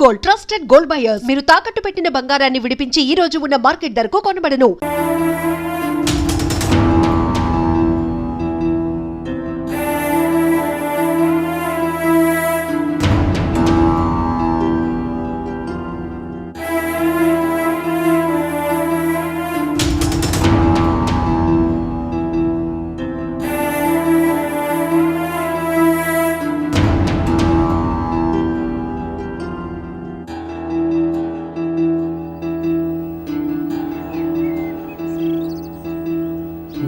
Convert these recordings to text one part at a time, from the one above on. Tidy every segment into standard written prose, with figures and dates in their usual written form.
Gold, trusted gold buyers. మీరు తాకట్టు పెట్టిన బంగారాన్ని విడిపించి ఈ రోజు ఉన్న మార్కెట్ ధరకు కొనబడను.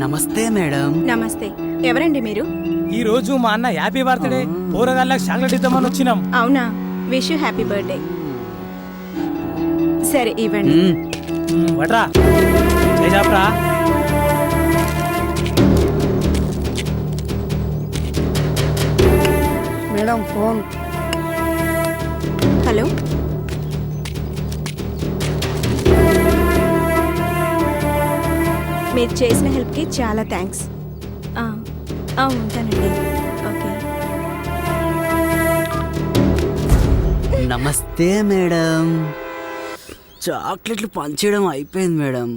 నమస్తే మేడం. నమస్తే. ఎవరండి మీరు? ఈ రోజు మా అన్న హ్యాపీ బర్త్డే పోరగాళ్ళకి చాక్లెట్ ఇద్దామని వచ్చినాం. అవునా, విష్ యూ హ్యాపీ బర్త్డే. సరే ఇవ్వండి. వట్రా చేజాప్రా. Madam phone. హలో, మీరు చేసిన హెల్ప్కి చాలా థ్యాంక్స్. ఉంటానండి. ఓకే. నమస్తే మేడం. చాక్లెట్లు పంచేయడం అయిపోయింది మేడం.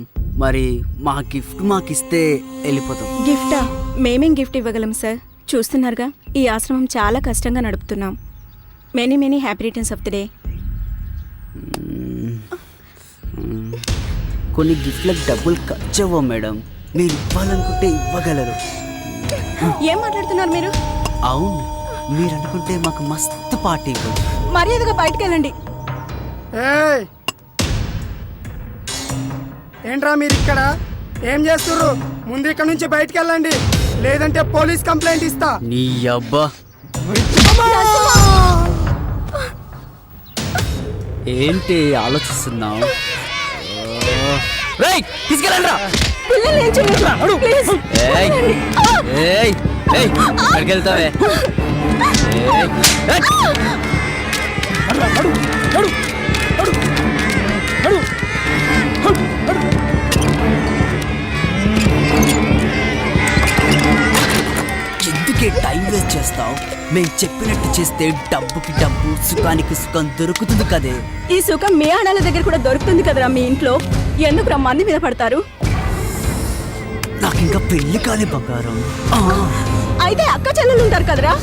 మరి మా గిఫ్ట్ మాకిస్తే వెళ్ళిపోతాం. గిఫ్టా? మేమేం గిఫ్ట్ ఇవ్వగలం సార్? చూస్తున్నారుగా, ఈ ఆశ్రమం చాలా కష్టంగా నడుపుతున్నాం. Many happy returns of the day. కొన్ని గిఫ్ట్లకు డబ్బులు ఖర్చు అవ్వవు మేడం. మీరు ఇవ్వాలనుకుంటే ఇవ్వగలరు. ఏం మాట్లాడుతున్నారు మీరు? అవును, మీరు అనుకుంటే మాకు మస్తు పార్టీ ఇవ్వండి. మర్యాదగా బయటకు వెళ్ళండి. ఏయ్, ఏంట్రా మీరు ఇక్కడ ఏం చేస్తుర్రు? ముందు ఇక్కడ నుంచి బయటికి వెళ్ళండి, లేదంటే పోలీస్ కంప్లైంట్ ఇస్తా. నీ అబ్బా, ఏంటి ఆలోచిస్తున్నావు? తీసుకెళ్ళండి. ఎక్కడికి వెళ్తావే? ఎందుకే టైం వేస్ట్ చేస్తావు? మేము చెప్పినట్టు చేస్తే డబ్బుకి డబ్బు, సుఖానికి సుఖం దొరుకుతుంది కదే. ఈ సుఖం మీ ఆడాల దగ్గర కూడా దొరుకుతుంది కదరా మీ ఇంట్లో. ఎందుకు మంది మీద పడతారు? నాకు ఇంకా పెళ్లి కాలే బంగారం. అయితే అక్క చెల్లెలు ఉంటారు కదరా.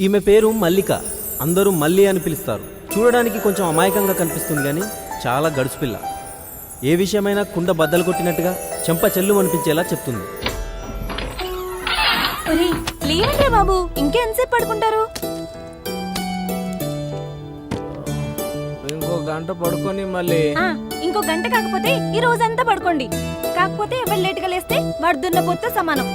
ఈమె పేరు మల్లిక. అందరూ మల్లి అని పిలుస్తారు. చూడడానికి కొంచెం అమాయకంగా కనిపిస్తుంది కానీ చాలా గడుసుపిల్ల. ఏ విషయమైనా కుండ బద్దలు కొట్టినట్టుగా చెంప చెల్లు అనిపించేలా చెప్తుంది. లేవండి బాబు, ఇంకెంతసేపు పడుకుంటారు? ఇంకో గంట పడుకొని మళ్ళీ ఇంకో గంట కాకపోతే ఈ రోజంతా పడుకోండి. కాకపోతే ఎవరు లేటుగా లేస్తే వాడు దున్నపోతే సమానం.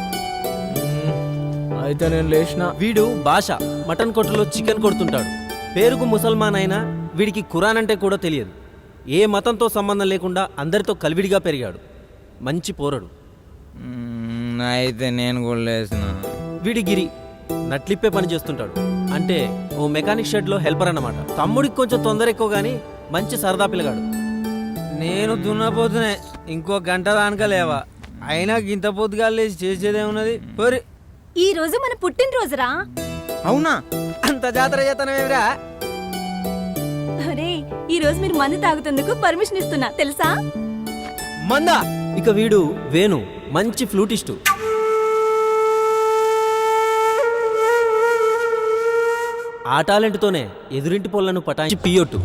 అయితే నేను లేచిన. వీడు భాష మటన్ కొట్టులో చికెన్ కొడుతుంటాడు. పేరుకు ముసల్మాన్ అయినా వీడికి ఖురాన్ అంటే కూడా తెలియదు. ఏ మతంతో సంబంధం లేకుండా అందరితో కలివిడిగా పెరిగాడు. మంచి పోరడు. అయితే నేను కూడా లేచిన. వీడి గిరి నట్లిప్పే పని చేస్తుంటాడు. అంటే ఓ మెకానిక్ షెడ్లో హెల్పర్ అన్నమాట. తమ్ముడికి కొంచెం తొందర ఎక్కువ కానీ మంచి సరదా పిల్లగాడు. నేను దున్నపోతునే ఇంకో గంట దానిక లేవా. అయినా గింత పొద్దుగా లేచి చేసేదేమున్నది. ఈ రోజు మన పుట్టినరోజురా. అవునా? అంత జాతర చేతనమేమిరా? అరే, ఈ రోజు మీరు మందు తాగుతందుకు పర్మిషన్ ఇస్తున్నా తెలుసా? మందా? ఇక వీడు వేణు, మంచి ఫ్లూటిస్టు. ఆ టాలెంట్తోనే ఎదురింటి పొలను పటాయించి పియోటు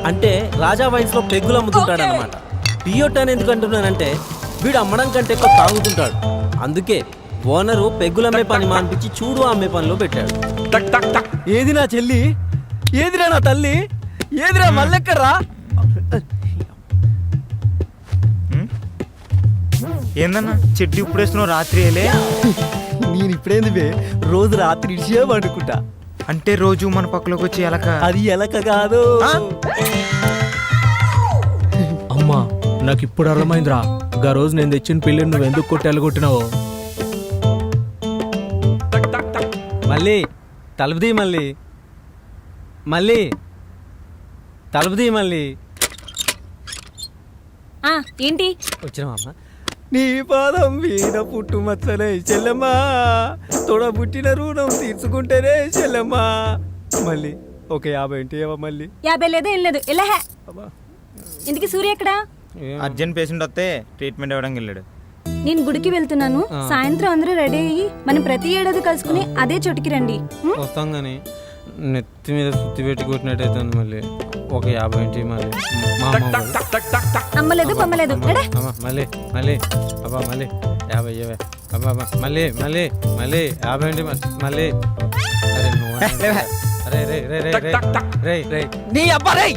అంటే రాజా వైన్స్లో పెగ్గులు అమ్ముతుంటాడనమాట. పియోట్ అని ఎందుకు అంటున్నానంటే వీడు అమ్మడం కంటే ఎక్కువ తాగుతుంటాడు. అందుకే ఓనరు పెగ్గులు అమ్మే పని మానిపించి చూడు అమ్మే పనిలో పెట్టాడు. ఏది నా చెల్లి, ఏదిరా నా తల్లి, ఏదిరా మల్లెక్కర్రా? ఏందన్నా చెట్టు ఇప్పుడు వేస్తున్నావు రాత్రి వేలే? నేను ఇప్పుడేంది బే, రోజు రాత్రి ఇడిచే పండుకుంటా. అంటే రోజు మన పక్కలోకి వచ్చి ఎలక? అది ఎలక కాదు. అమ్మా నాకు ఇప్పుడు అర్థమైందిరా, గా రోజు నేను తెచ్చిన పిల్లని నువ్వు ఎందుకు కొట్టి ఎలగొట్టినావు. మళ్ళీ తలుపుది, మళ్ళీ మళ్ళీ తలుపుది, మళ్ళీ ఏంటి వచ్చినామమ్మ. నీ పాదం మీద పుట్టు మచ్చలే చెల్లెమ్మా, తోడబుట్టిన రుణం తీర్చుకుంటేనే చెల్లెమ్మా. మళ్ళీ ఒక 50 ఏంటి మళ్ళీ 50 లేదు ఏం లేదు ఎలా ఇందుకు సూర్య ఎక్కడా? అర్జెంట్ పేషెంట్ వస్తే ట్రీట్మెంట్ ఇవ్వడానికి వెళ్ళాడు. నేను గుడికి వెళ్తున్నాను, సాయంత్రం అందరూ రెడీ అయ్యి మనం ప్రతి ఏడాది కలుసుకుని అదే చోటికి రండి. వస్తాం కానీ నెత్తి మీద సుత్తి పెట్టి కొట్టినట్టయితే మళ్ళీ ఒక 50 ఏంటి మళ్ళీ అమ్మలేదు పమ్మలేదు మళ్ళీ మళ్ళీ అబ్బా మళ్ళీ 50 అబ్బా మళ్ళీ మళ్ళీ మళ్ళీ 50 ఏంటి మళ్ళీ. అరే రే రే రే రే రే నీ అబ్బా రే,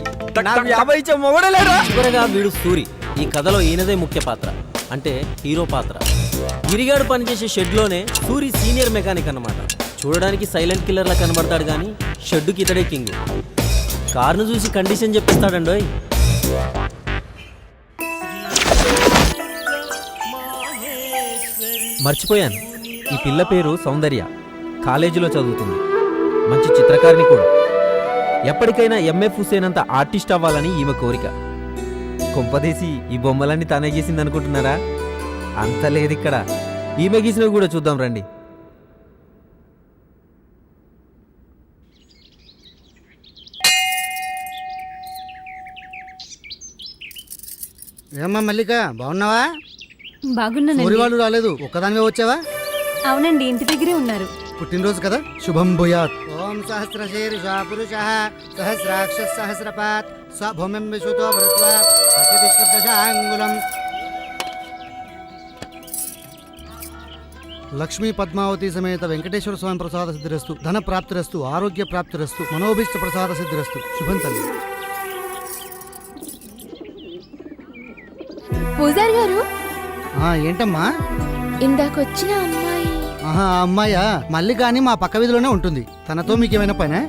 నాకు 50 ఇచ్చే మొగడే లేడా? చివరగా వీడు సూరి. ఈ కథలో ఈయనదే ముఖ్య పాత్ర, అంటే హీరో పాత్ర. గిరిగాడు పనిచేసే షెడ్లోనే సూరి సీనియర్ మెకానిక్ అన్నమాట. చూడడానికి సైలెంట్ కిల్లర్లా కనబడతాడు కానీ షెడ్డుకి ఇతడే కింగ్. కార్ను చూసి కండిషన్ చెప్పిస్తాడండోయ్. మర్చిపోయాను, ఈ పిల్ల పేరు సౌందర్య. కాలేజీలో చదువుతుంది, మంచి చిత్రకారిణి కూడా. ఎప్పటికైనా ఎంఎఫ్ హుసేన్ అంత ఆర్టిస్ట్ అవ్వాలని ఈమె కోరిక. కొంపదీసి ఈ బొమ్మలన్నీ తానే గీసింది అనుకుంటున్నారా? అంత లేదు ఇక్కడ. ఈమె గీసినవి కూడా చూద్దాం రండి. ఏమ్మా మల్లిక, బాగున్నావా? బాగున్నాను. ఊరి వాళ్ళు రాలేదు, ఒక్కదానివే వచ్చావా? అవునండి, ఇంటి దగ్గరే ఉన్నారు. పుట్టినరోజు కదా, శుభం భూయాత్. ఓం సహస్రశీర్ష పురుషః సహస్రాక్ష సహస్రపాత్ స్వభూమిం విశ్వతో భృత్వా సత్యతిష్ఠదశాంగుళం. లక్ష్మీ పద్మావతి సమేత వెంకటేశ్వర స్వామి ప్రసాద సిద్ధిరస్తు, ధన ప్రాప్తిరస్తు, ఆరోగ్య ప్రాప్తిరస్తు, మనోభీష్ట ప్రసాద సిద్ధిరస్తు. శుభం తల్లి. పూజారి గారు, ఏంటమ్మా? ఇందాకొచ్చిన అమ్మాయి. ఆ అమ్మాయా? మల్లిక అని మా పక్క వీధిలోనే ఉంటుంది. తనతో మీకేమైనా పనే?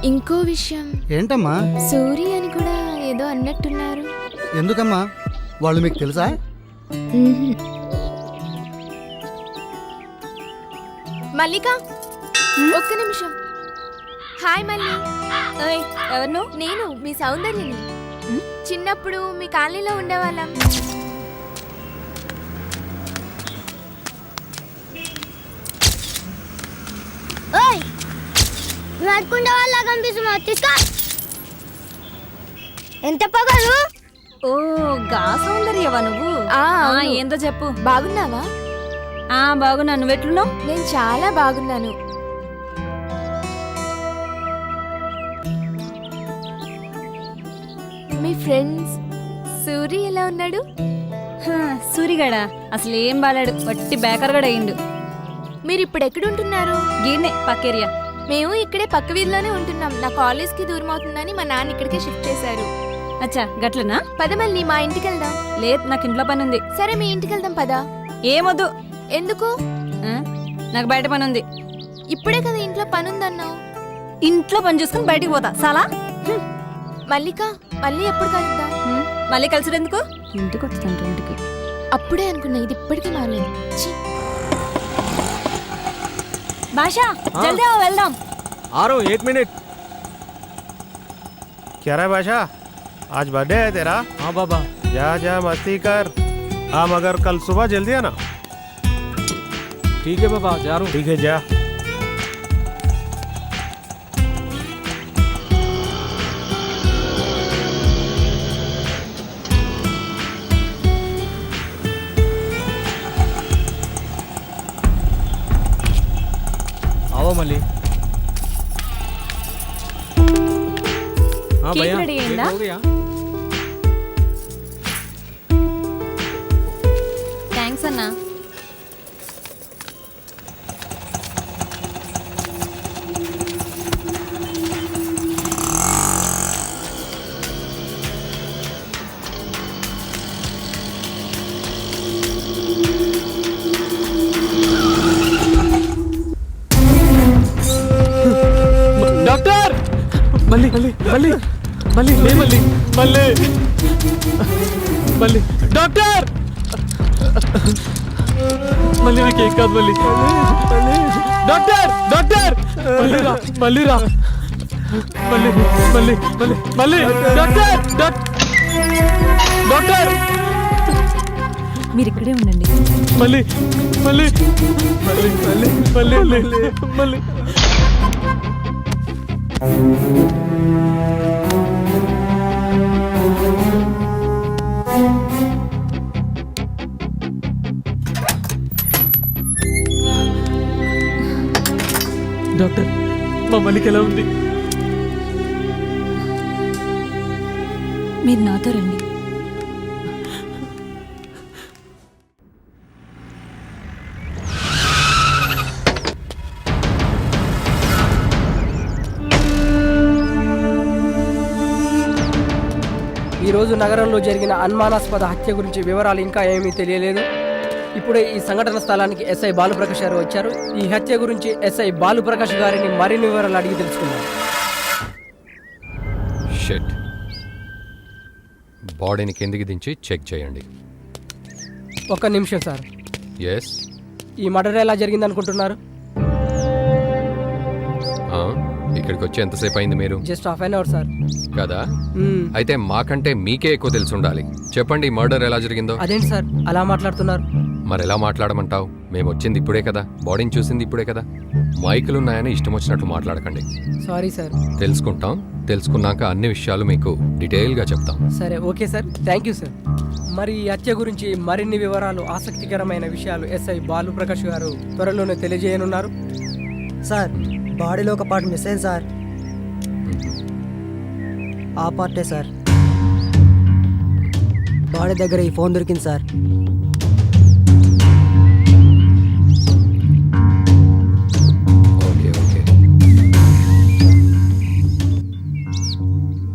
ఇంకో విషయం. ఏంటమ్మా? సూరి అని కూడా ఏదో అన్నట్టున్నారు. ఎందుకమ్మా? వాళ్ళు మీకు తెలుసా? మల్లిక, ఒక్క నిమిషం. హాయ్ మల్లి. ఎవరు? నేను మీ సౌందర్యని. చిన్నప్పుడు మీ కాలనీలో ఉండేవాళ్ళం. ఎంత పగలు? ఓ గా సౌందర్యవా నువ్వు? ఏందో చెప్పు. బాగున్నావా? బాగున్నాను. నువ్వెట్లున్నావు? నేను చాలా బాగున్నాను. మీ ఫ్రెండ్స్ సూరి ఎలా ఉన్నాడు? సూరిగాడా అసలు ఏం బాలాడు, వట్టి బేకర్గాడు అయ్యిండు. మీరు ఇప్పుడు ఎక్కడుంటున్నారు? గీడ్నే పక్కేరియా. మేము ఇక్కడే పక్క వీధిలోనే ఉంటున్నాం. నా కాలేజ్కి దూరం అవుతుందని మా నాన్న ఇక్కడికే షిఫ్ట్ చేశారు. అచ్చా గట్లనా? పద మళ్ళీ మా ఇంటికి వెళ్దాం. లేదు, నాకు ఇంట్లో పని ఉంది. సరే మీ ఇంటికి వెళ్దాం పదా. ఏమొద్దు. ఎందుకు? నాకు బయట పని ఉంది. ఇప్పుడే కదా ఇంట్లో పని ఉందన్నావు. ఇంట్లో పని చూసుకుని బయటికి పోతా చాలా. మల్లిక, మళ్ళీ ఎప్పుడు కలుద్దాం? మళ్ళీ కలిసినందుకు ఇంటికి వస్తాను. ఇంటికి అప్పుడే అనుకున్నా, ఇది ఇప్పటికీ మారలేదు. బాషా జల్దీ వెళ్దాం. 1 मिनट. क्या रहा है बादशाह, आज बर्थडे है तेरा? हाँ बाबा. जा जा मस्ती कर. हाँ मगर कल सुबह जल्दी आना. ठीक है बाबा, जा रहा हूँ. ठीक है जा. आओ आओ मल्ली। हाँ भैया ready है ना? हो गया। థ్యాంక్స్ అన్నా. डॉक्टर मल्ली मल्ली मल्ली मल्ली ले मल्ली मल्ली मल्ली डॉक्टर मल्ली నాకు ఏం కాదు మల్లి డాక్టర్ డాక్టర్ మల్లి రా మల్లి మల్లి మల్లి మల్లి డాక్టర్ డాక్టర్ మీరు ఇక్కడే ఉండండి. మల్లి మల్లి మల్లి మల్లి మల్లి మల్లి డాక్టర్ మా మల్లికి ఎలా ఉంది? మీరు నాతో రండి. ఈరోజు నగరంలో జరిగిన అనుమానాస్పద హత్య గురించి వివరాలు ఇంకా ఏమీ తెలియలేదు. ఇప్పుడే ఈ సంఘటన స్థలానికి ఎస్ఐ బాలుప్రకాష్ గారు వచ్చారు. ఈ హత్య గురించి ఎస్ఐ బాలుప్రకాష్ గారిని మరిన్ని వివరాలు అడిగి తెలుసుకున్నారు. షిట్. బాడీని కిందికి దించి చెక్ చేయండి. ఒక్క నిమిషం సార్. ఎస్. ఈ మర్డర్ ఎలా జరిగింది అనుకుంటున్నారు? ఇక్కడికి వచ్చి ఎంతసేపు అయింది మీరు? Just half an hour sir. కదా? అయితే మాకంటే మీకే ఎక్కువ తెలిసి ఉండాలి. చెప్పండి, ఈ మర్డర్ ఎలా జరిగిందో. అదేంటి సార్ అలా మాట్లాడుతున్నారు? మరి ఎలా మాట్లాడమంటావు? మేము వచ్చింది ఇప్పుడే కదా, బాడీని చూసింది ఇప్పుడే కదా. మైకులు ఉన్నాయని ఇష్టం వచ్చినట్టు మాట్లాడకండి. Sorry sir. తెలుసుకుంటాం. తెలుసుకున్నాక అన్ని విషయాలు మీకు డీటెయిల్గా చెప్తాం. సరే, okay sir. Thank you sir. మరి ఈ హత్య గురించి మరిన్ని వివరాలు, ఆసక్తికరమైన విషయాలు ఎస్ఐ బాలుప్రకాష్ గారు త్వరలోనే తెలియజేయనున్నారు. సార్, బాడీలో ఒక పార్ట్ మిస్ అయింది సార్. ఆ పార్టే సార్. బాడీ దగ్గర ఈ ఫోన్ దొరికింది సార్. Okay okay.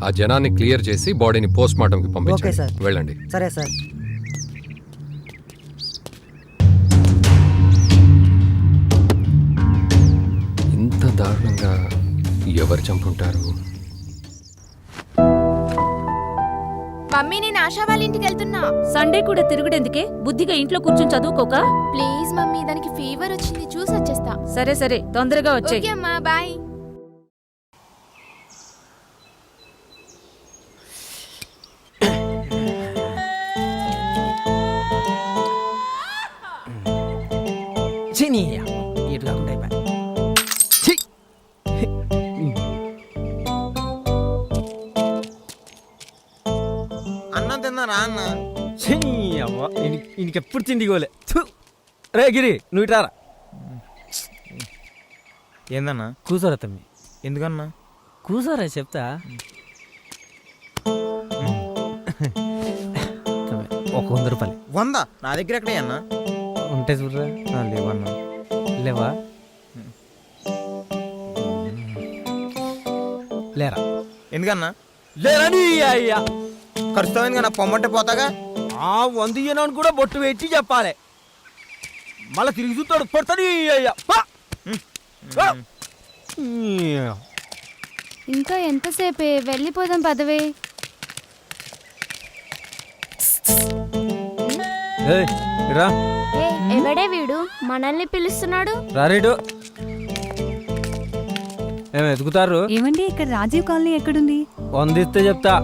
ఆ జనాన్ని క్లియర్ చేసి బాడీని పోస్ట్ మార్టంకి ఓకే పంపించండి. సార్. వెళ్ళండి. సరే సార్. ఇంత దారుణంగా ఎవరు చంపుంటారు? మమ్మీ, నేను ఆశా వాళ్ళ ఇంటికి వెళ్తున్నా. సండే కూడా తిరుగుడెందుకే? బుద్ధిగా ఇంట్లో కూర్చొని చదువుకోక. ప్లీజ్ మమ్మీ, దానికి ఫీవర్ వచ్చింది, చూసి వచ్చేస్తా. సరే సరే, తొందరగా వచ్చేయ్. ఓకే అమ్మా, బాయ్. ఇటు కాకుండా అయిపోయి. అన్నం తిన్నారా అన్న? ఇంకెప్పుడు తిండిగోలే. రే గిరి, నువ్వు ఇటారా. ఏందన్నా? కూసారా తమ్మి? ఎందుకన్నా? కూసారా చెప్తా. ఒక 100 రూపాయలు. 100? నా దగ్గర ఎక్కడే అన్న? ఉంటే చూడరా. లేవన్నా. లేవా? లేరా? ఎందుకన్నా? లేరా నీ అయ్యా. ఖర్చుతావు కన్నా, పొమ్మంటే పోతాగా. 100 ఇయ్యనని కూడా బొట్టు పెట్టి చెప్పాలి. మళ్ళీ తిరిగి చూస్తాడు, పడతాడు అయ్యా. ఇంకా ఎంతసేపే? వెళ్ళిపోదాం పదవే. రా. ఎవడే వీడు మనల్ని పిలుస్తున్నాడు? రారేడు. ఏం ఎదుగుతారు? ఏమండి, ఇక్కడ రాజీవ్ కాలనీ ఎక్కడుంది? 100 ఇస్తే చెప్తా.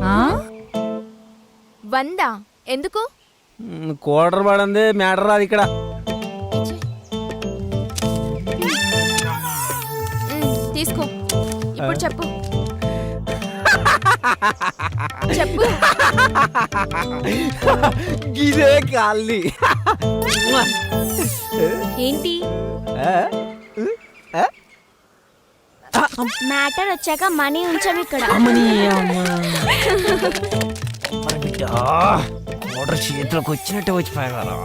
100? ఎందుకు? కోటర్ పడింది, మ్యాటర్ రాదు ఇక్కడ. తీసుకో. ఇప్పుడు చెప్పు. చెప్పు. గిదే కాలి. ఏంటి? మ్యాటర్ వచ్చాక మనీ ఉంచాం ఇక్కడ. ఆర్డర్ చేతిలోకి వచ్చినట్టే వచ్చిపోయారా?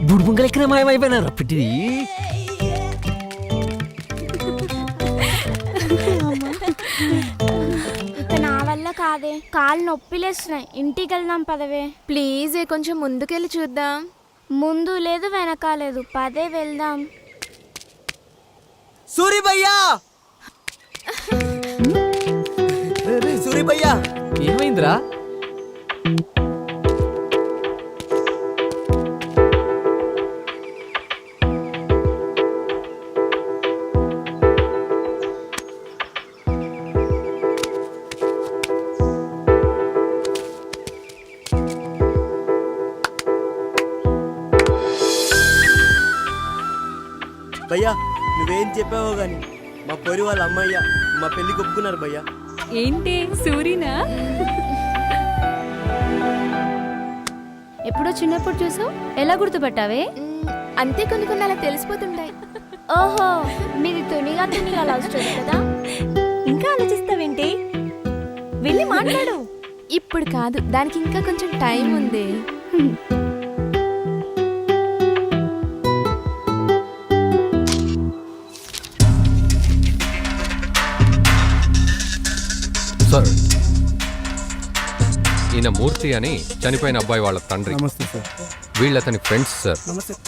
బుడుబుంగలు ఎక్కడ మాయమైపోయినారా పిట్టిది? ఇక నా వల్ల కాదే, కాళ్ళు నొప్పిలేస్తున్నాయి. ఇంటికి వెళ్దాం పదవే. ప్లీజ్ కొంచెం ముందుకెళ్ళి చూద్దాం. ముందు లేదు వెనక లేదు, పదే వెళ్దాం. సూరి భయ్యా, సూరి భయ్యా, ఏమైందిరా? భయ్యా నువ్వేం చెప్పావో గాని మా పొరి వాళ్ళ అమ్మయ్య మా పెళ్లి ఒప్పుకున్నారు భయ్యా. ఏంటి సూరినా? ఎప్పుడో చిన్నప్పుడు చూసావు, ఎలా గుర్తుపట్టావే? అంతే, కొన్ని కొన్ని అలా తెలిసిపోతుంటాయి. ఓహో, మీది తునిగా లవ్ స్టోరీ కదా. ఇంకా ఆలోచిస్తావేంటి? వెళ్ళి మాట్లాడు. ఇప్పుడు కాదు, దానికి ఇంకా కొంచెం టైం ఉంది. సార్, ఈయన మూర్తి అని చనిపోయిన అబ్బాయి వాళ్ళ తండ్రి. నమస్తే సార్. వీళ్ళతని friends sir.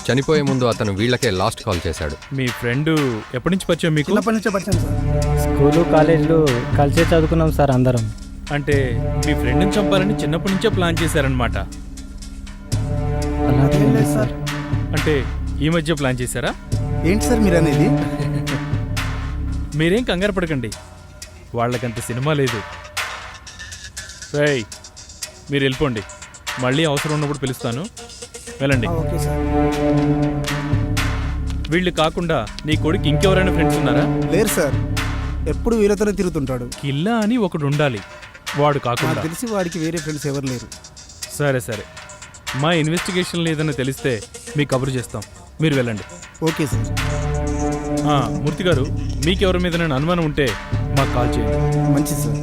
చనిపోయే ముందు అతను వీళ్ళకే లాస్ట్ కాల్ చేశాడు. మీ ఫ్రెండ్ ఎప్పటి నుంచి పరిచయం మీకు? చిన్నప్పటి నుంచే పరిచయం సార్. స్కూలు కాలేజీలో కలిసే చదువుకున్నాం సార్ అందరం. అంటే మీ ఫ్రెండ్ని చంపాలని చిన్నప్పటి నుంచే ప్లాన్ చేశారనమాట. అదేం లేదు సార్. అంటే ఈ మధ్య ప్లాన్ చేశారా? ఏంటి సార్ మీరు అనేది? మీరేం కంగారు పడకండి, వాళ్ళకంత సినిమా లేదు. రేయ్, మీరు వెళ్ళిపోండి, మళ్ళీ అవసరం ఉన్నప్పుడు పిలుస్తాను, వెళ్ళండి. Okay sir. వీళ్ళు కాకుండా నీ కొడుకు ఇంకెవరైనా ఫ్రెండ్స్ ఉన్నారా? లేరు సార్, ఎప్పుడు వీళ్ళతోనే తిరుగుతుంటాడు. కిల్లా అని ఒకడు ఉండాలి, వాడు కాకుండా. నాకు తెలిసి వాడికి వేరే ఫ్రెండ్స్ ఎవరు లేరు. సరే సరే, మా ఇన్వెస్టిగేషన్లో ఏదైనా తెలిస్తే మీకు కబురు చేస్తాం, మీరు వెళ్ళండి. Okay sir. మూర్తి గారు, మీకెవరి మీద అనుమానం ఉంటే మాకు కాల్ చేయండి. మంచిది సార్.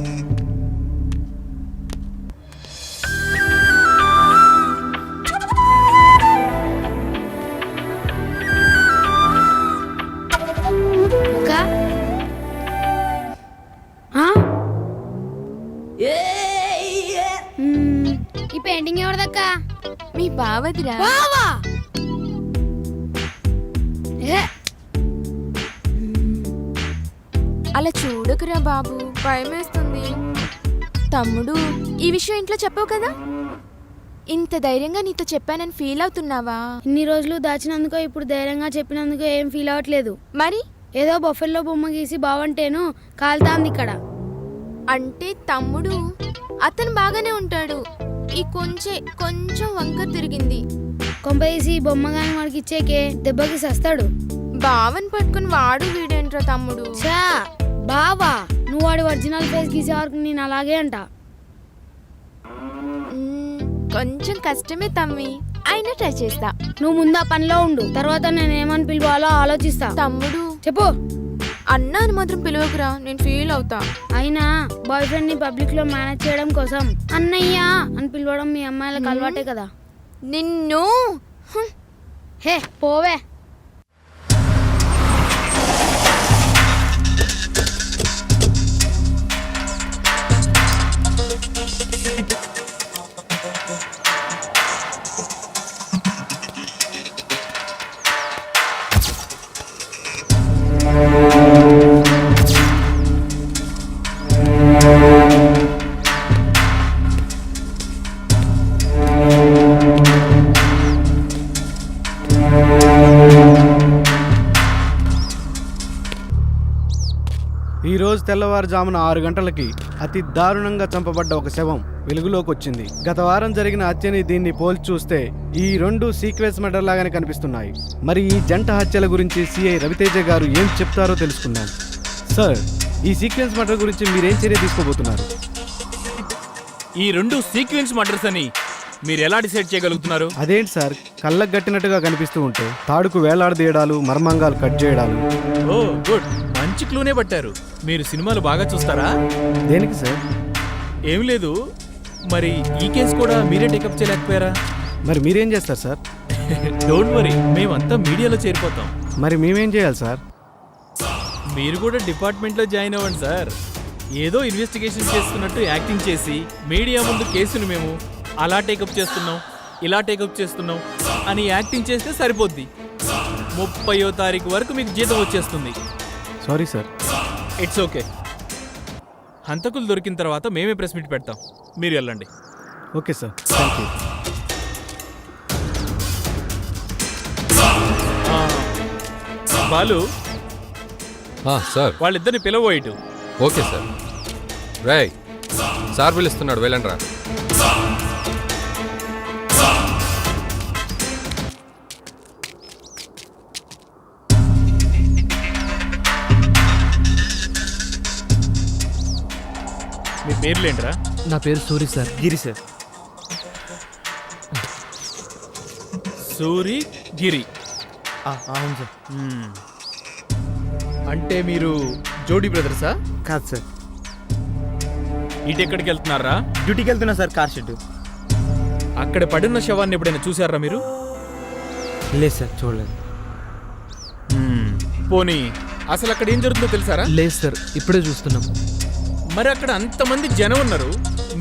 ఈ పెయింటింగ్ ఎవరిదక్కా? మీ బావదిరా. అలా చూడకురా బాబు, భయమేస్తుంది. తమ్ముడు, ఈ విషయం ఇంట్లో చెప్పావు కదా? ఇంత ధైర్యంగా నీతో చెప్పానని ఫీల్ అవుతున్నావా? ఇన్ని రోజులు దాచినందుకో ఇప్పుడు ధైర్యంగా చెప్పినందుకో ఏం ఫీల్ అవ్వట్లేదు. మరి ఏదో బొఫెల్లో బొమ్మ గీసి బావంటేను కాలుతాంది ఇక్కడ. అంటే తమ్ముడు అతను బాగానే ఉంటాడు, ఈ కొంచెం వంకర తిరిగింది. కొంపదీసి బొమ్మ గాని వాడికి ఇచ్చేకే దెబ్బకి సస్తాడు. బావని పట్టుకుని వాడు వీడేంట్రా తమ్ముడు? చా బావా, నువ్వు వాడి ఒరిజినల్ ఫేస్ గీసే వరకు నేను అలాగే అంట. కొంచెం కష్టమే తమ్మి, అయినా ట్రై చేస్తా. నువ్వు ముందు ఆ పనిలో ఉండు, తర్వాత నేను ఏమని పిలవాలో ఆలోచిస్తా. తమ్ముడు చెప్పు. అన్నాను మాత్రం పిలవకురా, నేను ఫీల్ అవుతా. అయినా బాయ్ ఫ్రెండ్ ని పబ్లిక్ లో మేనేజ్ చేయడం కోసం అన్నయ్య అని పిలవడం మీ అమ్మాయిలకు అలవాటే కదా. నిన్ను హే పోవే. ఈరోజు తెల్లవారుజామున 6 గంటలకి అతి దారుణంగా చంపబడ్డ ఒక శవం వెలుగులోకి వచ్చింది. గత వారం జరిగిన హత్యని దీన్ని పోల్చి చూస్తే ఈ రెండు సీక్వెన్స్ మర్డర్ లాగానే కనిపిస్తున్నాయి. మరి ఈ జంట హత్యల గురించి సిఐ రవితేజ గారు ఏం చెప్తారో తెలుసుకుందాం. సార్, ఈ సీక్వెన్స్ మర్డర్ గురించి మీరేం చర్య తీసుకోబోతున్నారు? ఈ రెండు సీక్వెన్స్ మర్డర్స్ అని మీరు ఎలా డిసైడ్ చేయగలుగుతున్నారు? అదేంటి సార్, కళ్ళకు గట్టినట్టుగా కనిపిస్తూ ఉంటే తాడుకు వేలాడదీయడాలు, మర్మంగాలు కట్ చేయడాలు. ఓ గుడ్, మంచి మంచి క్లూనే పట్టారు. మీరు సినిమాలు బాగా చూస్తారా? దేనికి సార్? ఏం లేదు, మరి ఈ కేసు కూడా మీరే టేకప్ చేయలేకపోయారా? మరి మీరేం చేస్తారు సార్? డోంట్ వరీ, మేమంతా మీడియాలో చేరిపోతాం. మరి మేమేం చేయాలి సార్? మీరు కూడా డిపార్ట్మెంట్లో జాయిన్ అవ్వండి సార్. ఏదో ఇన్వెస్టిగేషన్ చేస్తున్నట్టు యాక్టింగ్ చేసి మీడియా ముందు కేసును మేము అలా టేకప్ చేస్తున్నాం, ఇలా టేకప్ చేస్తున్నాం అని యాక్టింగ్ చేస్తే సరిపోద్ది. 30వ తారీఖు వరకు మీకు జీతం వచ్చేస్తుంది. Sorry sir. It's okay. హంతకులు దొరికిన తర్వాత మేమే ప్రెస్ మీట్ పెడతాం, మీరు వెళ్ళండి. Okay sir, thank you. Balu, sir వాళ్ళిద్దరిని పిలవోయిటు. Okay sir. రేయ్, సార్ పిలుస్తున్నాడు, వెళ్ళండి రా. మీ పేర్లేంట్రా? నా పేరు సూరి సార్. గిరి సార్. సూరి గిరి. అవును సార్. అంటే మీరు జోడీ బ్రదర్సా? కాదు సార్. ఇటెక్కడికి వెళ్తున్నారా? డ్యూటీకి వెళ్తున్నా సార్, కార్ షెడ్. అక్కడ పడిన శవాన్ని ఎప్పుడైనా చూసారా మీరు? లేదు సార్, చూడలేదు. పోనీ అసలు అక్కడ ఏం జరుగుతుందో తెలుసారా? లేదు సార్, ఇప్పుడే చూస్తున్నాం. మరి అక్కడ అంతమంది జనం ఉన్నారు,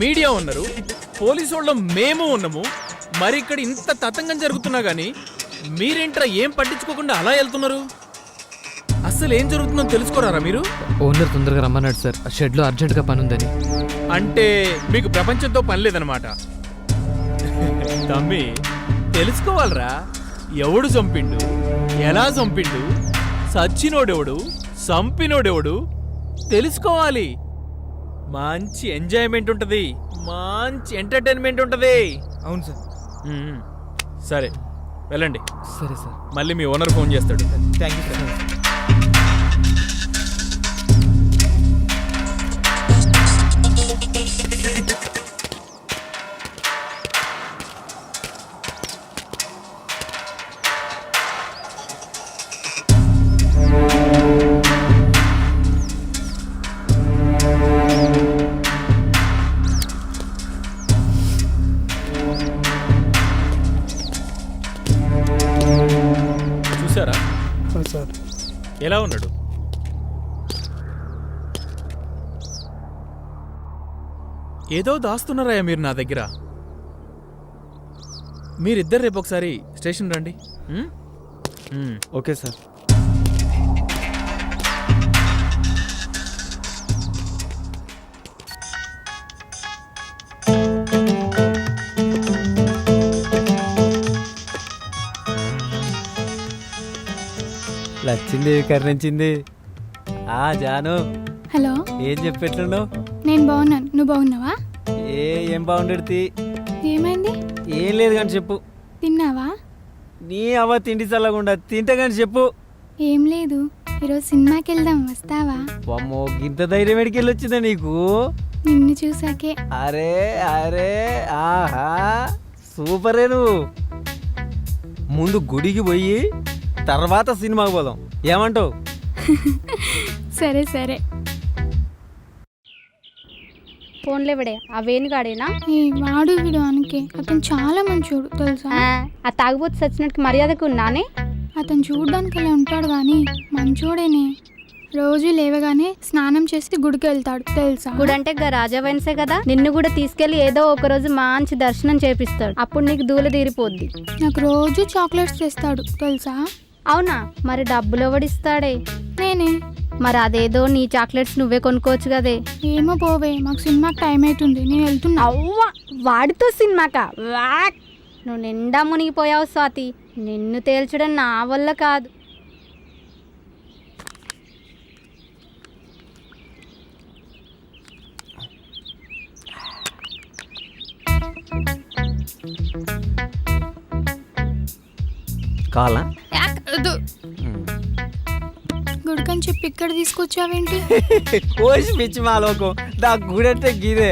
మీడియా ఉన్నారు, పోలీసు వాళ్ళం మేము ఉన్నాము. మరి ఇక్కడ ఇంత తతంగం జరుగుతున్నా గానీ మీరేంట్రా ఏం పట్టించుకోకుండా అలా వెళ్తున్నారు? అసలు ఏం జరుగుతుందో తెలుసుకోరారా మీరు? ఓనర్ తొందరగా రమ్మన్నాడు సార్, ఆ షెడ్లో అర్జెంటుగా పని ఉందని. అంటే మీకు ప్రపంచంతో పని లేదనమాట. తమ్మి, తెలుసుకోవాలరా, ఎవడు చంపిండు, ఎలా చంపిండు, సచ్చినోడెవడు, చంపినోడెవడు తెలుసుకోవాలి. మంచి ఎంజాయ్మెంట్ ఉంటది, మంచి ఎంటర్టైన్మెంట్ ఉంటది. అవును సార్. సరే వెళ్ళండి. సరే సార్. మళ్ళీ మీ ఓనర్ ఫోన్ చేస్తాడు. Thank you sir. చూసారా సార్, ఎలా ఉన్నాడు? ఏదో దాస్తున్నారా మీరు నా దగ్గర? మీరిద్దరు రేపు ఒకసారి స్టేషన్ రండి. Okay sir. లచ్చింది, కర్ణించింది. జాను, హలో, ఏం చెప్పెట్లున్నావు? నేను బాగున్నాను, నువ్వు బాగున్నావా? ఏం బాగుండేది? ఏమైంది? ఏం లేదు కానీ చెప్పు. తిన్నావా? నీ అవ్వ తిండి చల్లకుండా తింటా కానీ చెప్పు. ఏం లేదు, ఈరోజు సినిమాకి వెళ్దాం, వస్తావా? అమ్మో, గింత ధైర్యం ఎడికెళ్ళి వచ్చిందా నీకు? నిన్ను చూసాకే. అరే అరే, ఆహా, సూపరే. నువ్వు ముందు గుడికి పోయి తర్వాత సినిమాకి పోదాం, ఏమంటావు? సరే సరే. ఫోన్లో ఇవిడే ఆ వేణుగాడేనా? వాడు వీడు అనుకే, అతను చాలా మంచోడు తెలుసా? ఆ తాగుబోతు సచ్చినట్టు మర్యాదకు ఉన్నానే. అతను చూడడానికి అలా ఉంటాడు కానీ మంచోడేనే. రోజు లేవగానే స్నానం చేసి గుడికి వెళ్తాడు తెలుసా? గుడి అంటే రాజా వైన్సే కదా, నిన్ను కూడా తీసుకెళ్లి ఏదో ఒక రోజు మంచి దర్శనం చేపిస్తాడు, అప్పుడు నీకు దూల తీరిపోద్ది. నాకు రోజు చాక్లెట్స్ తెస్తాడు తెలుసా? అవునా? మరి డబ్బులు ఎవడిస్తాడే? నేనే. మరి అదేదో నీ చాక్లెట్స్ నువ్వే కొనుక్కోవచ్చు కదే. ఏమో పోవే, మాకు సినిమాకి టైం అవుతుంది, నేను వెళ్తున్నా. అవ్వా, వాడితో సినిమాకా? నువ్వు నిండా మునిగిపోయావు స్వాతి, నిన్ను తేల్చడం నా వల్ల కాదు. కావాలా? గుడికని చెప్పి ఇక్కడ తీసుకొచ్చావేంటి? కోసి పిచ్చి మా లోకం, నా గుడంటే గిదే,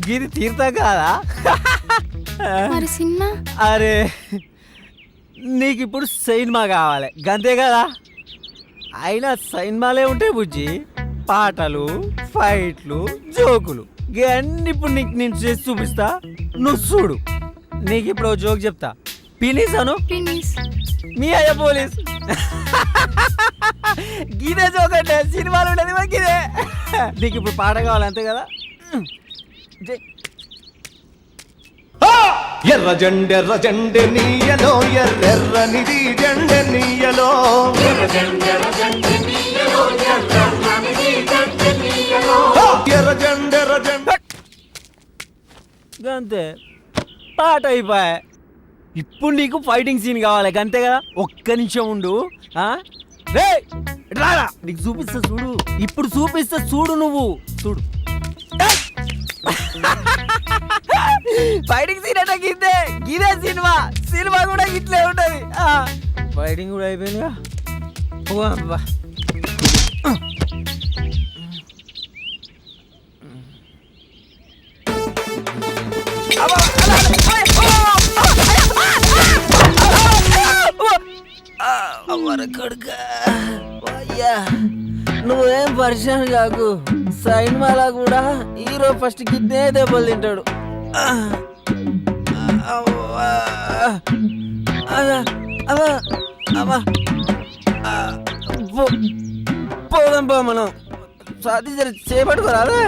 గిది తీర్థం కాదా? మరి సినిమా? అరే, నీకు ఇప్పుడు సినిమా కావాలి గంతే కదా. అయినా సినిమాలే ఉంటాయి బుజ్జి, పాటలు, ఫైట్లు, జోకులు ఇవన్నీ ఇప్పుడు నీకు నేను చేసి చూపిస్తా, నువ్వు చూడు. నీకు ఇప్పుడు ఓ జోక్ చెప్తా. పినీస్ అను. మీ అయ్య పోలీస్. గిదే జోక్ అంటే సినిమాలు ఉండేది మాకు గిదే. నీకు ఇప్పుడు పాట కావాలి అంతే కదా. ఎర్ర జెండె నీయలో ఎర్రెర్రనిది జెండె నీయలో అంతే పాట అయిపోయా. ఇప్పుడు నీకు ఫైటింగ్ సీన్ కావాలి అంతే కదా. ఒక్క నిమిషం ఉండు. రారా నీకు చూపిస్తా చూడు. ఇప్పుడు చూపిస్తా చూడు, నువ్వు చూడు. ఫైటింగ్ సీన్ అంటే గిద్దే, గిదే సినిమా. సినిమా కూడా ఇట్లే ఉంటది. ఫైటింగ్ కూడా అయిపోయిందిగా. నువ్వేం పరిచయం కాకు. సినిమాలా కూడా హీరో ఫస్ట్ గిద్దే దెబ్బలు తింటాడు. పోదాం పో మనం. సాధి జర చేపట్టుకోరాదా.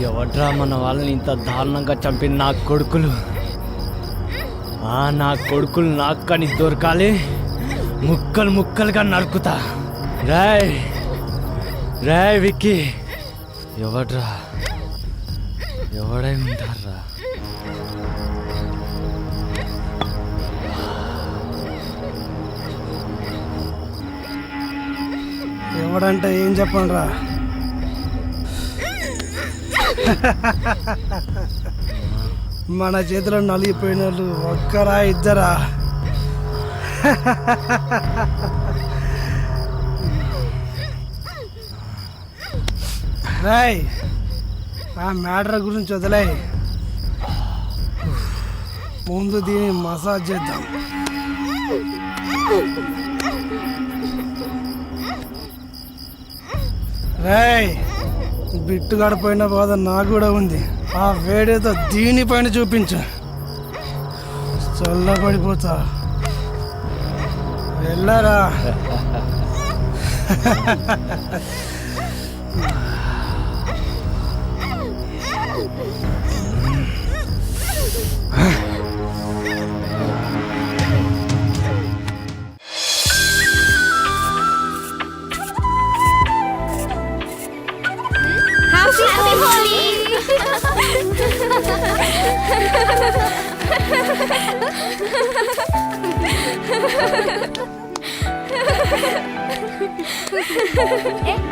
ఎవడ్రా మన వాళ్ళని ఇంత దారుణంగా చంపిన నా కొడుకులు? నా కొడుకులు నాకు కానీ దొరకాలి, ముక్కలు ముక్కలుగా నరుకుతా. రాయ్ రాయ్ విక్కీ, ఎవడ్రా? ఎవడై ఉంటారా? ఎవడంటే ఏం చెప్పండి రా. మన చేతిలో నలిగిపోయిన వాళ్ళు ఒక్కరా ఇద్దరా? రాయ్ ఆ మ్యాటర్ గురించి వదిలే, ముందు దీన్ని మసాజ్ చేద్దాం. రాయ్ బిట్టు గడిపోయిన బాధ నాకు కూడా ఉంది. ఆ వేడేదో దీనిపైన చూపించు, చల్లబడిపోతా. వెళ్ళారా?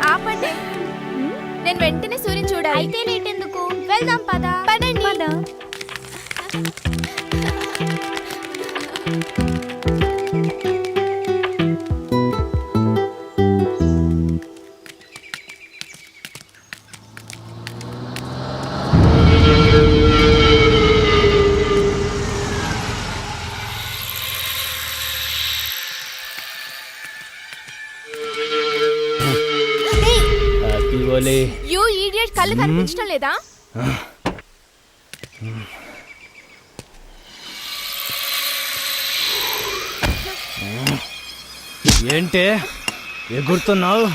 ఆపండి, నేను వెంటనే సూర్యుని చూడాలి. అయితే లేట్ ఎందుకు? వెళ్దాం పద. పదండి. యూ ఈడియట్, కళ్ళు కనిపించడం లేదా? ఏంటే ఎగురుతున్నావు?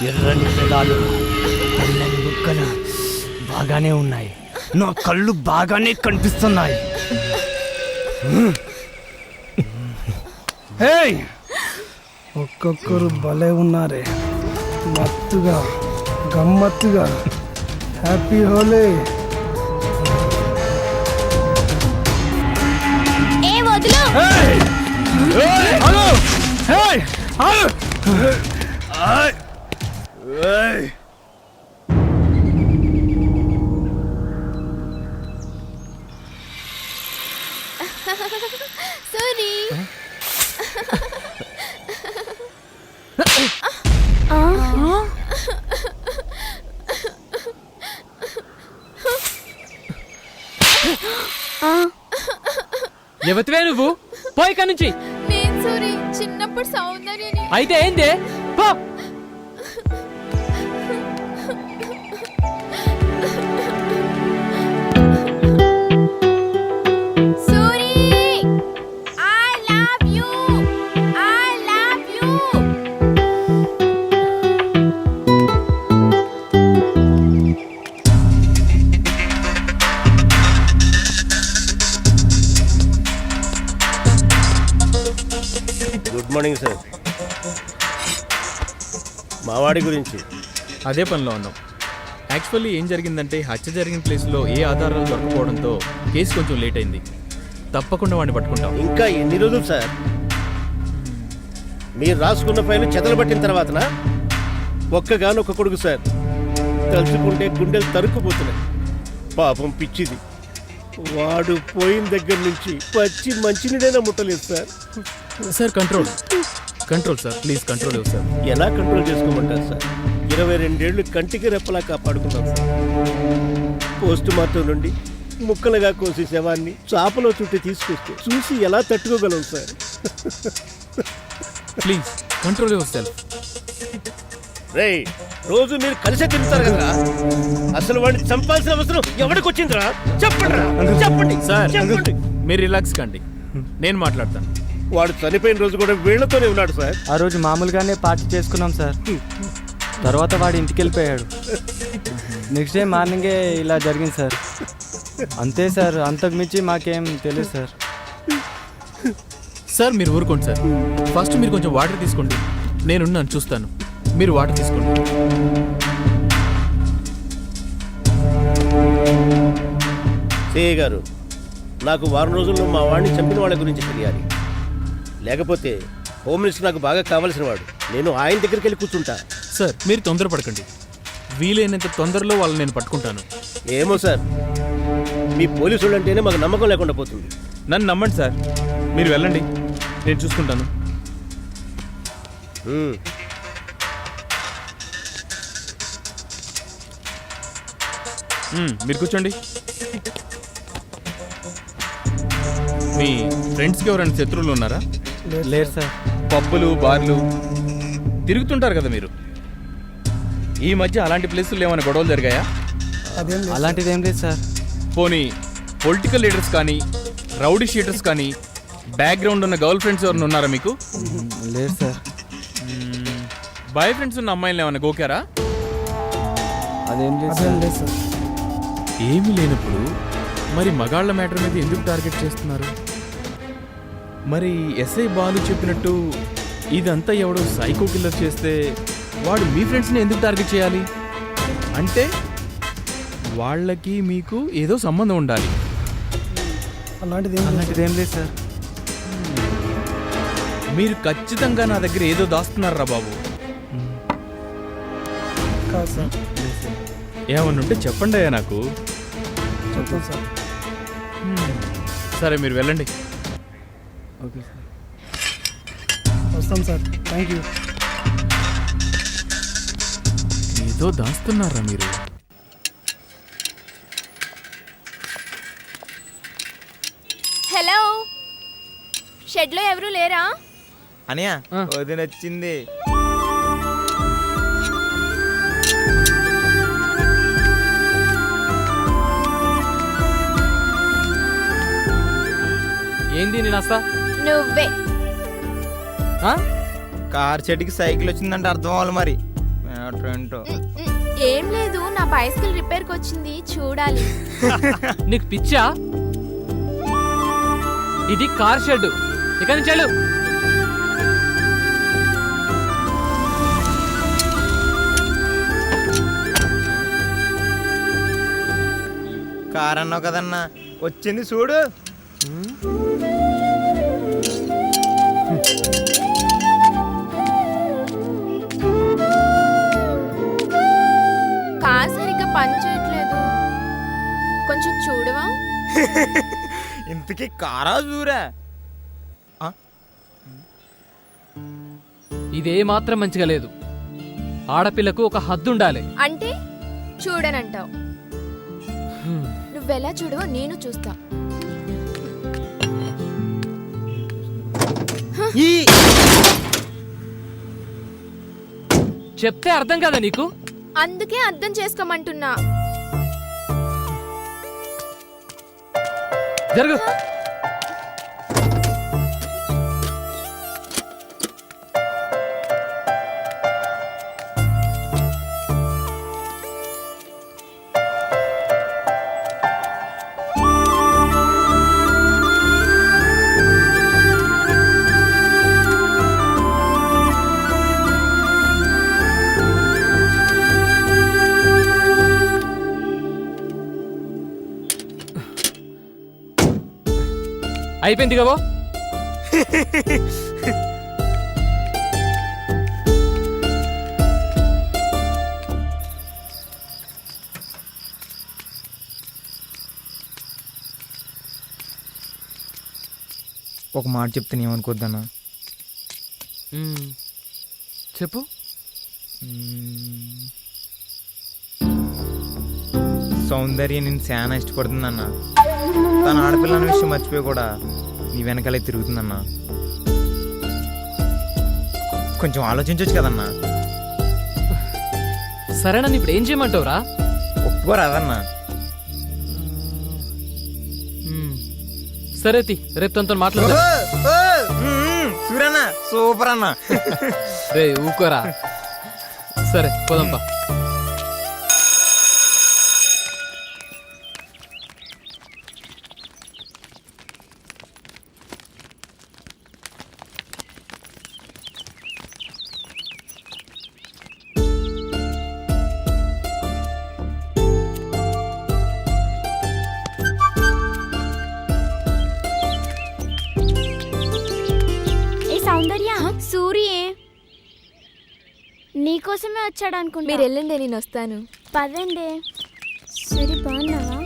ఎర్రని పెదాలు, తెల్లని బుక్కలు బాగానే ఉన్నాయి. నా కళ్ళు బాగానే కనిపిస్తున్నాయి. ఒక్కొక్కరు భలే ఉన్నారే, మత్తుగా గమ్మత్తుగా. హ్యాపీ హోలీ. ఏ వదులు. సారీ. ఎవతివే నువ్వు పోయి ఇక్కడి నుంచి. నేను సారీ, చిన్నప్పుడు సౌందర్యని. అయితే ఏంది పో. Sorry. I love you. I love you. Good morning sir. మావాడి గురించి అదే పనిలో ఉన్నాం. యాక్చువల్లీ ఏం జరిగిందంటే హత్య జరిగిన ప్లేస్లో ఏ ఆధారాలు దొరకపోవడంతో కేసు కొంచెం లేట్ అయింది. తప్పకుండా వాడిని పట్టుకుంటాం. ఇంకా ఎన్ని రోజులు సార్? మీరు రాసుకున్న ఫైల్ చెదలు పట్టిన తర్వాతనా? ఒక్కగానొక్క కొడుకు సార్, తలుచుకుంటే గుండెలు తరుక్కుపోతున్నాయి. పాపం పిచ్చిది, వాడు పోయిన దగ్గర నుంచి పచ్చి మంచినీడైనా ముట్టలేదు sir. Sir control sir, please control ఇవ్వు సార్. ఎలా కంట్రోల్ చేసుకోమంటారు సార్? 22 ఏళ్ళు కంటికి రెప్పలా కాపాడుకున్నాం సార్. పోస్ట్ మార్టం నుండి ముక్కలుగా కోసి శవాన్ని చాపలో చుట్టి తీసుకొస్తే చూసి ఎలా తట్టుకోగలం sir? Please control yourself. రే, రోజు మీరు కలిసే తిరుగుతారు కదా, అసలు వాడిని చంపాల్సిన అవసరం ఎవరికి వచ్చిందిరా? చెప్పండి సార్, చెప్పండి. మీరు రిలాక్స్ కండి, నేను మాట్లాడతాను. వాడు చనిపోయిన రోజు కూడా వీళ్లతోనే ఉన్నాడు సార్. ఆ రోజు మామూలుగానే పార్టీ చేసుకున్నాం సార్. తర్వాత వాడు ఇంటికి వెళ్ళిపోయాడు. నెక్స్ట్ డే మార్నింగే ఇలా జరిగింది సార్. అంతే సార్, అంతకు మించి మాకేం తెలియదు సార్. సార్ మీరు ఊరుకోండి సార్. ఫస్ట్ మీరు కొంచెం వాటర్ తీసుకోండి, నేనున్నాను చూస్తాను. మీరు వాటర్ తీసుకోండి. సిఐ గారు, నాకు వారం రోజుల్లో మా వాడిని చంపిన వాళ్ళ గురించి తెలియాలి. లేకపోతే హోమ్ మినిస్టర్ నాకు బాగా కావాల్సిన వాడు. నేను ఆయన దగ్గరికి వెళ్ళి కూర్చుంటా. సార్ మీరు తొందరపడకండి, వీలైనంత తొందరలో వాళ్ళని నేను పట్టుకుంటాను. ఏమో సార్, మీ పోలీసులు అంటేనే మాకు నమ్మకం లేకుండా పోతుంది. నన్ను నమ్మండి సార్, మీరు వెళ్ళండి, నేను చూసుకుంటాను. మీరు కూర్చోండి. మీ ఫ్రెండ్స్కి ఎవరైనా శత్రువులు ఉన్నారా? లేదు సార్. పబ్బులు బార్లు తిరుగుతుంటారు కదా మీరు. ఈ మధ్య అలాంటి ప్లేసుల్లో ఏమైనా గొడవలు జరిగాయా? అలాంటిది ఏం లేదు సార్. పోనీ పొలిటికల్ లీడర్స్ కానీ రౌడీ షీటర్స్ కానీ బ్యాక్గ్రౌండ్ ఉన్న గర్ల్ ఫ్రెండ్స్ ఎవరైనా ఉన్నారా మీకు? లేదు సార్. బాయ్ ఫ్రెండ్స్ ఉన్న అమ్మాయిలు ఏమైనా గోకారా? అదేం లేదు సార్. ఏమీ లేనప్పుడు మరి మగాళ్ళ మ్యాటర్ మీద ఎందుకు టార్గెట్ చేస్తున్నారు? మరి ఎస్ఐ బాలు చెప్పినట్టు ఇదంతా ఎవడో సైకో కిల్లర్ చేస్తే వాడు మీ ఫ్రెండ్స్ని ఎందుకు టార్గెట్ చేయాలి? అంటే వాళ్ళకి మీకు ఏదో సంబంధం ఉండాలి. అలాంటిది ఏం లేదు సార్. మీరు ఖచ్చితంగా నా దగ్గర ఏదో దాస్తున్నారా బాబు? ఏమన్నా ఉంటే చెప్పండి అయ్యా నాకు. చెప్పండి సార్. సరే మీరు వెళ్ళండి. ఓకే సార్, వస్తాం సార్. Thank you. ఏదో దాస్తున్నారా మీరు? హలో, షెడ్లో ఎవరు లేరా? అనియా వదిన వచ్చింది. ఏంది నేను వస్తా? నువ్వే. కార్ చెట్టుకి సైకిల్ వచ్చిందంటే అర్థం అవ్వాలి మరి. ఏంటో ఏం లేదు, నా బైసికల్ రిపేర్కి వచ్చింది, చూడాలి. నీకు పిచ్చా? ఇది కార్ షెడ్, ఇక నుంచి వెళ్ళు. కార్ అన్నావు కదన్నా, వచ్చింది చూడు. ఇంతకీ కారా జూరా? ఇదే మాత్రం మంచిగా లేదు. ఆడపిల్లకు ఒక హద్దు ఉండాలి. అంటే చూడనంటావు. నువ్వెలా చూడవో నేను చూస్తా. చెప్తే అర్థం కదా నీకు? అందుకే అర్థం చేసుకోమంటున్నా. జరుగు. అయిపోయింది కాబో. ఒక మాట చెప్తే ఏమనుకోద్దన్నా? చెప్పు. సౌందర్య నేను చాలా ఇష్టపడుతుందన్నా. తన ఆడపిల్ల అనే విషయం మర్చిపోయి కూడా నీ వెనకాలే తిరుగుతుందన్నా. కొంచెం ఆలోచించవచ్చు కదన్నా. సరేనా, ఇప్పుడు ఏం చేయమంటావురా? ఒప్పుకోరాదన్నా. సరే రేపు తనతో మాట్లాడు. సూరన్నా సూపర్ అన్నా. రే ఊకోరా. సరే పోదంపా. సౌందర్య, సూర్యే నీకోసమే వచ్చాడు అనుకుంటా. మీరు వెళ్ళండి, నేను వస్తాను. పదండి. సరే, బాగున్నావా?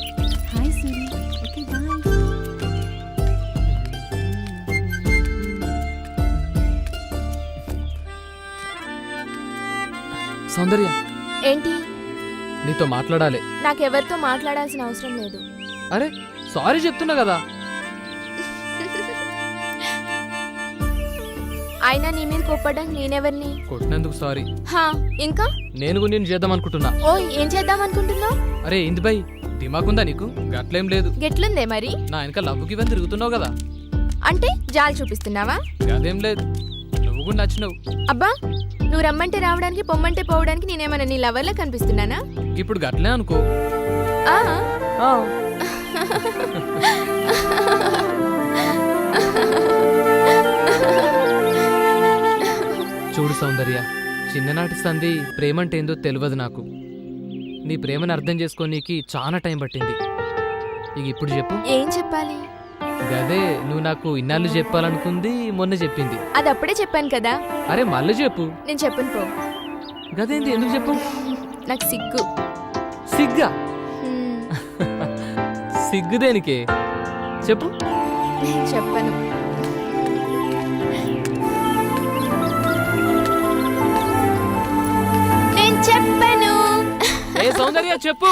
Hi Suri. Okay bye. Soundarya, ఏంటి? నీతో మాట్లాడాలి. నాకెవరితో మాట్లాడాల్సిన అవసరం లేదు. అరే సారీ చెప్తున్నా కదా. అయినా నీ మీద కోప్పడానికి నేనెవరిని? కొట్టినందుకు సారీ. ఇంకా నేను నేను చేద్దాం అనుకుంటున్నా. ఓ, ఏం చేద్దాం అనుకుంటున్నావు? అరే ఇంది బై, దిమాకుందా నీకు? గట్లేం లేదు. గెట్లుందే మరి? నా వెనక లవ్వుకి ఇవన్నీ తిరుగుతున్నావు కదా. అంటే జాలి చూపిస్తున్నావా? అదేం లేదు, నువ్వు కూడా నచ్చినావు. అబ్బా, నువ్వు రమ్మంటే రావడానికి పొమ్మంటే పోవడానికి నేనేమన్నా నీ లవర్లా కనిపిస్తున్నానా? ఇప్పుడు గట్లే అనుకో. చూడు సౌందర్య, చిన్ననాటి సంధి ప్రేమంటే ఏందో తెలియదు నాకు. నీ ప్రేమను అర్థం చేసుకోనీకి చాలా టైం పట్టింది. ఇక ఇప్పుడు చెప్పు. ఏం చెప్పాలి? గదే నువ్వు నాకు ఇన్నాళ్ళు చెప్పాలనుకుంది, మొన్న చెప్పింది. అది అప్పుడే చెప్పాను కదా. అరే మళ్ళీ చెప్పు. నేను చెప్పను పో. గదేంది, ఎందుకు చెప్పు? నాకు సిగ్గు. సిగ్గా? సిగ్గు దేనికే? చెప్పు. చెప్పను. నేను చెప్పను. ఏ సౌందర్య చెప్పు.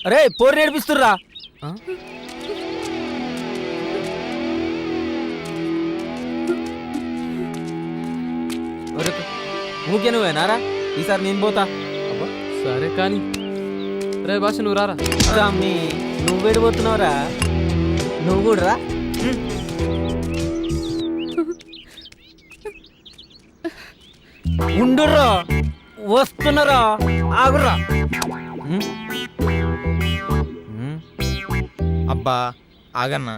అరే పోరు నేర్పిస్తుర్రా. ఊకే నువ్వేనారా? ఈసారి నేను పోతా. సరే కానీ రే భాష నువ్వు రారా. అమ్మి నువ్వేడిపోతున్నావురా? నువ్వు కూడా రా. ఉండుర్రా, వస్తున్నారా, ఆగుర్రా. అబ్బా ఆగన్నా,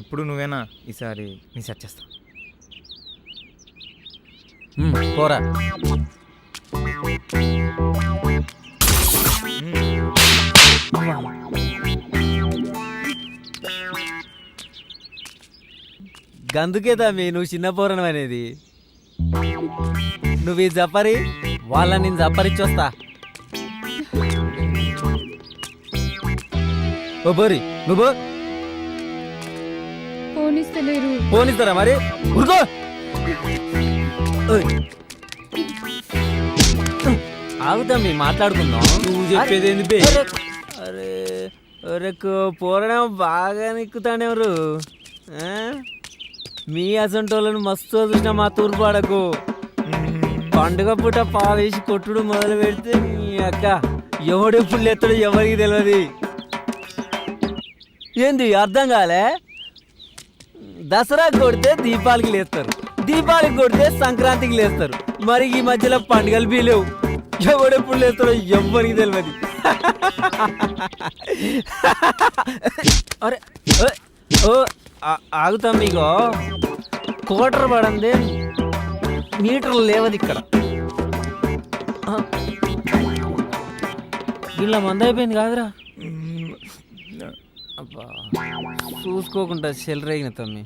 ఎప్పుడు నువ్వేనా? ఈసారి నీ సెట్ చేస్తా. పోరా. గందుకే తమ్మి నువ్వు చిన్న పోరణం అనేది. నువ్వు ఈ జపరి వాళ్ళని నేను జపరిచ్చొస్తా. ఓ బోరి నువ్వు పోనిస్తలేరు. పోనిస్తారా మరి? ఉరుకో. ఆగుతాం మీ మాట్లాడుకుందాం. నువ్వు చెప్పేది ఏంది బే? అరే అరే పోరడం బాగా నిక్కుతాడెవరు? మీ అసంటోళ్ళను మస్తు చూసిన మా తూర్పాడకు. పండుగ పూట పావేసి కొట్టుడు మొదలు పెడితే మీ అక్క ఎవడెప్పుడు లేస్తాడో ఎవరికి తెలియదు. ఏంది అర్థం కాలే? దసరాకి కొడితే దీపాలకి లేస్తారు, దీపాలకి కొడితే సంక్రాంతికి లేస్తారు. మరి ఈ మధ్యలో పండుగలు బీ లేవు. ఎవడెప్పుడు లేస్తాడో ఎవ్వరికి తెలియదు. అరే ఓ ఆగుతాం మీకు. కోటర్ పడందే మీటర్లు లేవది ఇక్కడ. ఇలా మంద అయిపోయింది కాదురా. అబ్బా చూసుకోకుండా చెల్లరేగిన తమ్మి.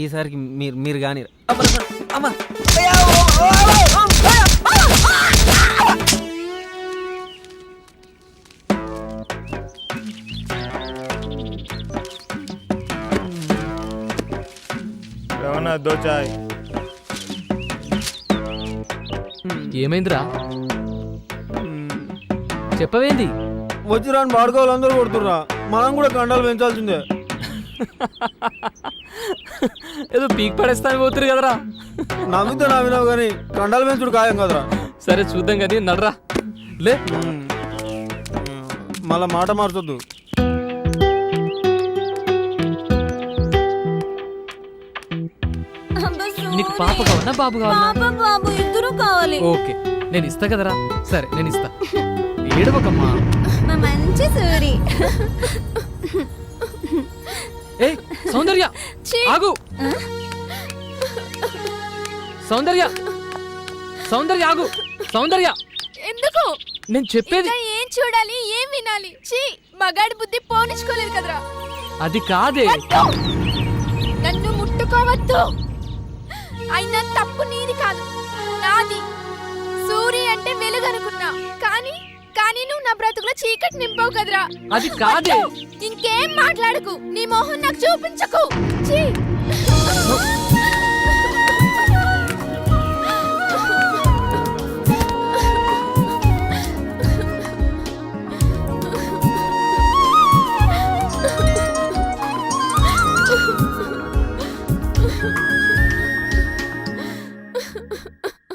ఈసారికి మీరు కానీ దోచాయ్. ఏమైందిరా? చెప్పవేంది? వచ్చి రాని వాడుకోవాలి అందరూ కొడుతుర్రా. మనం కూడా కండాలు పెంచాల్సిందే. ఏదో పీక్ పడేస్తాను పోతురు కదరా. నమ్మితే నమ్మినావు కానీ కండాలు పెంచుడు ఖాయం కదరా. సరే చూద్దాం కానీ నడరా లే. మళ్ళా మాట మార్చొద్దు. నీకు పాప కావాలన్నా బాబు కావాలన్నా? బాబు ఇద్దరు కావాలి. ఓకే నేను ఇస్తా కదరా. సరే నేను ఇస్తా. ఏడవకమ్మా. మంచి సూరి. ఏ సౌందర్య ఆగు. సౌందర్య సౌందర్య ఆగు. సౌందర్య ఎందుకు? నేను చెప్పేది ఏం చూడాలి, ఏం వినాలి? చీ, మగాడి బుద్ధి పోనిచ్చుకోలేదు కదరా. అది కాదే. నన్ను ముట్టుకోవద్దు. అయినా తప్పు నీది కాదు, నాది. సూరి అంటే వెలుగు అనుకున్నా, కానీ నువ్వు నా బ్రతుకులో చీకటి నింపావు కదరా. అది కాదే. ఇంకేం మాట్లాడకు, నీ మొహం నాకు చూపించకు. చీ.